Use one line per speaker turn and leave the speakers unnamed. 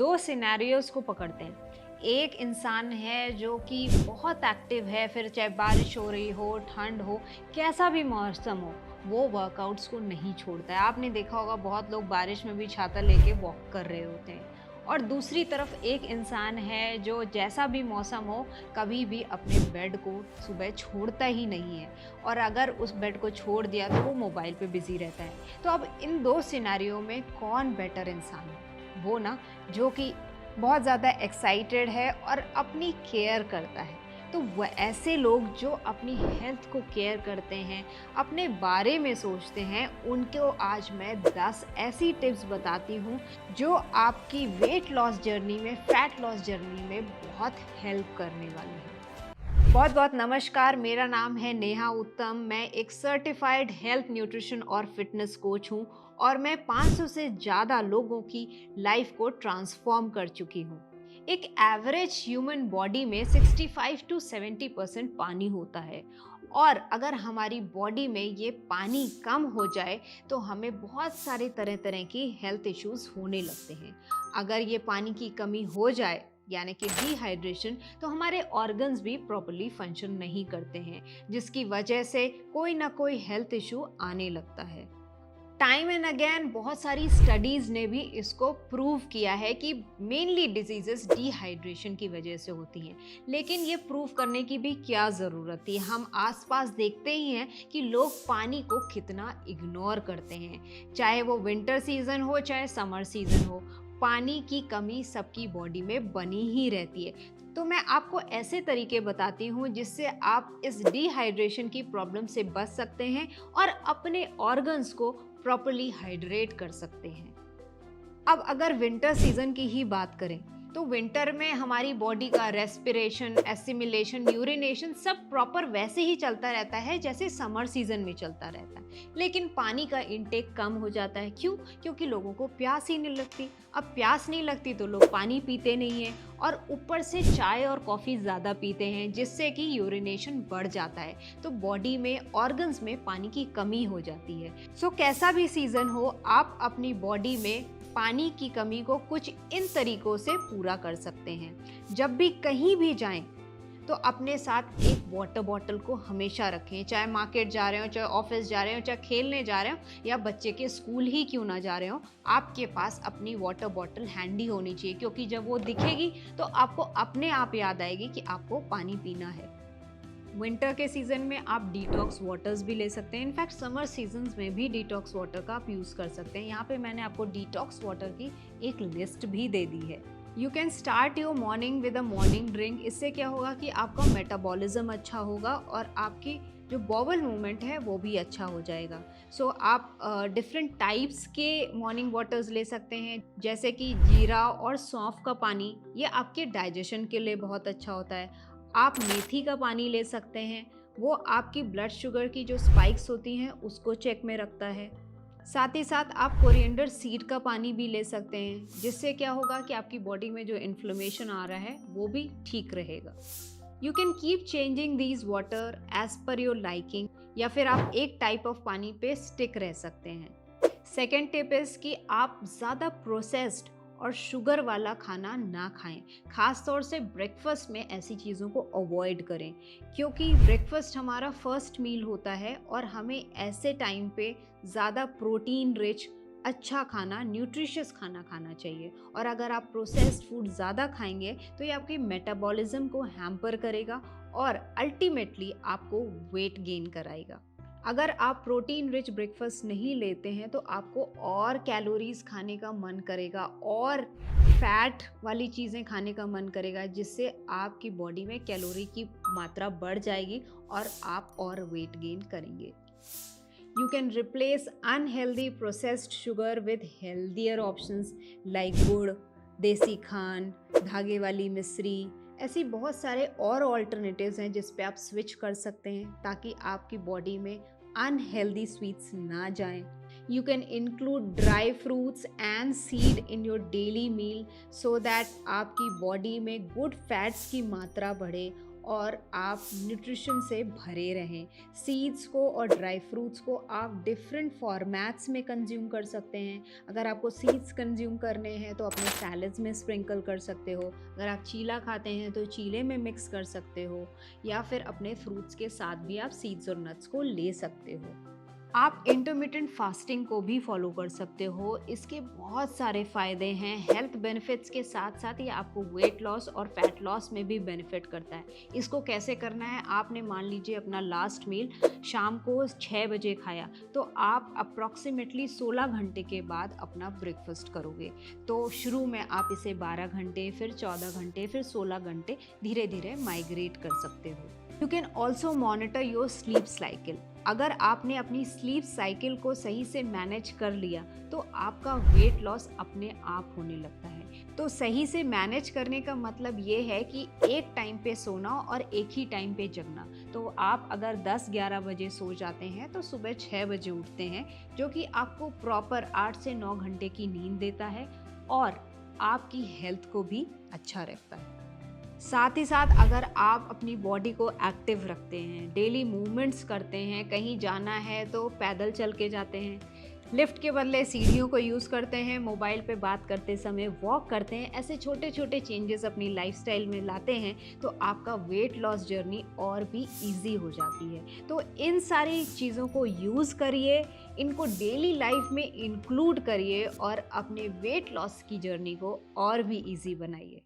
दो सिनेरियोज को पकड़ते हैं। एक इंसान है जो कि बहुत एक्टिव है, फिर चाहे बारिश हो रही हो, ठंड हो, कैसा भी मौसम हो, वो वर्कआउट्स को नहीं छोड़ता है। आपने देखा होगा बहुत लोग बारिश में भी छाता लेके वॉक कर रहे होते हैं। और दूसरी तरफ एक इंसान है जो जैसा भी मौसम हो, कभी भी अपने बेड को सुबह छोड़ता ही नहीं है, और अगर उस बेड को छोड़ दिया तो वो मोबाइल पे बिजी रहता है। तो अब इन दो सिनेरियो में कौन बेटर इंसान है? वो ना, जो कि बहुत ज़्यादा एक्साइटेड है और अपनी केयर करता है। तो वह ऐसे लोग जो अपनी हेल्थ को केयर करते हैं, अपने बारे में सोचते हैं, उनको आज मैं 10 ऐसी टिप्स बताती हूँ जो आपकी वेट लॉस जर्नी में, फैट लॉस जर्नी में बहुत हेल्प करने वाली है। बहुत बहुत नमस्कार, मेरा नाम है नेहा उत्तम। मैं एक सर्टिफाइड हेल्थ, न्यूट्रिशन और फिटनेस कोच हूँ, और मैं 500 से ज़्यादा लोगों की लाइफ को ट्रांसफॉर्म कर चुकी हूँ। एक एवरेज ह्यूमन बॉडी में 65 टू 70% पानी होता है, और अगर हमारी बॉडी में ये पानी कम हो जाए तो हमें बहुत सारे तरह तरह की हेल्थ इश्यूज होने लगते हैं। अगर ये पानी की कमी हो जाए, यानी कि डिहाइड्रेशन, तो हमारे ऑर्गन्स भी प्रॉपर्ली फंक्शन नहीं करते हैं, जिसकी वजह से कोई ना कोई हेल्थ इशू आने लगता है। टाइम एंड अगेन बहुत सारी स्टडीज़ ने भी इसको प्रूव किया है कि मेनली डिजीजेस डिहाइड्रेशन की वजह से होती हैं। लेकिन ये प्रूव करने की भी क्या ज़रूरत थी? हम आसपास देखते ही हैं कि लोग पानी को कितना इग्नोर करते हैं। चाहे वो विंटर सीजन हो, चाहे समर सीजन हो, पानी की कमी सबकी बॉडी में बनी ही रहती है। तो मैं आपको ऐसे तरीके बताती हूँ जिससे आप इस डिहाइड्रेशन की प्रॉब्लम से बच सकते हैं और अपने ऑर्गन्स को प्रॉपर्ली हाइड्रेट कर सकते हैं। अब अगर विंटर सीजन की ही बात करें, तो विंटर में हमारी बॉडी का रेस्पिरेशन, एसिमिलेशन, यूरिनेशन सब प्रॉपर वैसे ही चलता रहता है जैसे समर सीजन में चलता रहता है। लेकिन पानी का इनटेक कम हो जाता है। क्यों? क्योंकि लोगों को प्यास ही नहीं लगती। अब प्यास नहीं लगती तो लोग पानी पीते नहीं हैं, और ऊपर से चाय और कॉफ़ी ज़्यादा पीते हैं, जिससे कि यूरिनेशन बढ़ जाता है। तो बॉडी में, ऑर्गन्स में पानी की कमी हो जाती है। सो कैसा भी सीज़न हो, आप अपनी बॉडी में पानी की कमी को कुछ इन तरीकों से पूरा कर सकते हैं। जब भी कहीं भी जाएं तो अपने साथ एक वाटर बॉटल को हमेशा रखें। चाहे मार्केट जा रहे हो, चाहे ऑफिस जा रहे हो, चाहे खेलने जा रहे हो, या बच्चे के स्कूल ही क्यों ना जा रहे हो, आपके पास अपनी वाटर बॉटल हैंडी होनी चाहिए। क्योंकि जब वो दिखेगी तो आपको अपने आप याद आएगी कि आपको पानी पीना है। विंटर के सीज़न में आप डिटॉक्स वाटर्स भी ले सकते हैं। इनफैक्ट समर सीजन्स में भी डिटॉक्स वाटर का आप यूज़ कर सकते हैं। यहाँ पे मैंने आपको डिटॉक्स वाटर की एक लिस्ट भी दे दी है। You can start your morning with a morning drink. इससे क्या होगा कि आपका मेटाबॉलिज्म अच्छा होगा और आपकी जो बॉवल मूवमेंट है वो भी अच्छा हो जाएगा। सो आप डिफरेंट टाइप्स के मॉर्निंग वाटर्स ले सकते हैं, जैसे कि जीरा और सौंफ का पानी। ये आपके डाइजेशन के लिए बहुत अच्छा होता है। आप मेथी का पानी ले सकते हैं, वो आपकी ब्लड शुगर की जो स्पाइक्स होती हैं उसको चेक में रखता है। साथ ही साथ आप कोरिएंडर सीड का पानी भी ले सकते हैं, जिससे क्या होगा कि आपकी बॉडी में जो इन्फ्लेमेशन आ रहा है वो भी ठीक रहेगा। You can keep changing these water as per your liking, या फिर आप एक टाइप ऑफ पानी पे स्टिक रह सकते हैं। सेकेंड टिप इज़ कि आप ज़्यादा प्रोसेस्ड और शुगर वाला खाना ना खाएं। खास तौर से ब्रेकफास्ट में ऐसी चीज़ों को अवॉइड करें, क्योंकि ब्रेकफास्ट हमारा फर्स्ट मील होता है और हमें ऐसे टाइम पे ज़्यादा प्रोटीन रिच, अच्छा खाना, न्यूट्रिशियस खाना खाना चाहिए। और अगर आप प्रोसेस्ड फूड ज़्यादा खाएंगे तो ये आपके मेटाबॉलिज्म को हैम्पर करेगा और अल्टीमेटली आपको वेट गेन कराएगा। अगर आप प्रोटीन रिच ब्रेकफास्ट नहीं लेते हैं तो आपको और कैलोरीज खाने का मन करेगा और फैट वाली चीज़ें खाने का मन करेगा, जिससे आपकी बॉडी में कैलोरी की मात्रा बढ़ जाएगी और आप और वेट गेन करेंगे। You can replace unhealthy processed sugar with healthier options like गुड़, देसी खांड, धागे वाली मिश्री। ऐसी बहुत सारे और ऑल्टरनेटिव्स हैं जिस पे आप स्विच कर सकते हैं, ताकि आपकी बॉडी में अनहेल्दी स्वीट्स ना जाएं। You can include dry fruits and seed in your daily meal so that आपकी बॉडी में गुड फैट्स की मात्रा बढ़े और आप न्यूट्रिशन से भरे रहें। सीड्स को और ड्राई फ्रूट्स को आप डिफरेंट फॉर्मेट्स में कंज्यूम कर सकते हैं। अगर आपको सीड्स कंज्यूम करने हैं तो अपने सैलड्स में स्प्रिंकल कर सकते हो। अगर आप चीला खाते हैं तो चीले में मिक्स कर सकते हो, या फिर अपने फ्रूट्स के साथ भी आप सीड्स और नट्स को ले सकते हो। आप इंटरमिटेंट फास्टिंग को भी फॉलो कर सकते हो। इसके बहुत सारे फ़ायदे हैं। हेल्थ बेनिफिट्स के साथ साथ ये आपको वेट लॉस और फैट लॉस में भी बेनिफिट करता है। इसको कैसे करना है, आपने मान लीजिए अपना लास्ट मील शाम को 6 बजे खाया, तो आप अप्रॉक्सीमेटली 16 घंटे के बाद अपना ब्रेकफास्ट करोगे। तो शुरू में आप इसे 12 घंटे, फिर 14 घंटे, फिर 16 घंटे धीरे धीरे माइग्रेट कर सकते हो। You can also monitor your sleep cycle. अगर आपने अपनी स्लीप साइकिल को सही से मैनेज कर लिया तो आपका वेट लॉस अपने आप होने लगता है। तो सही से मैनेज करने का मतलब ये है कि एक टाइम पे सोना और एक ही टाइम पे जगना। तो आप अगर 10-11 बजे सो जाते हैं तो सुबह 6 बजे उठते हैं, जो कि आपको प्रॉपर 8 से 9 घंटे की नींद देता है और आपकी हेल्थ को भी अच्छा रखता है। साथ ही साथ अगर आप अपनी बॉडी को एक्टिव रखते हैं, डेली मूवमेंट्स करते हैं, कहीं जाना है तो पैदल चल के जाते हैं, लिफ्ट के बदले सीढ़ियों को यूज़ करते हैं, मोबाइल पे बात करते समय वॉक करते हैं, ऐसे छोटे छोटे चेंजेस अपनी लाइफस्टाइल में लाते हैं तो आपका वेट लॉस जर्नी और भी इजी हो जाती है। तो इन सारी चीज़ों को यूज़ करिए, इनको डेली लाइफ में इंक्लूड करिए और अपने वेट लॉस की जर्नी को और भी इजी बनाइए।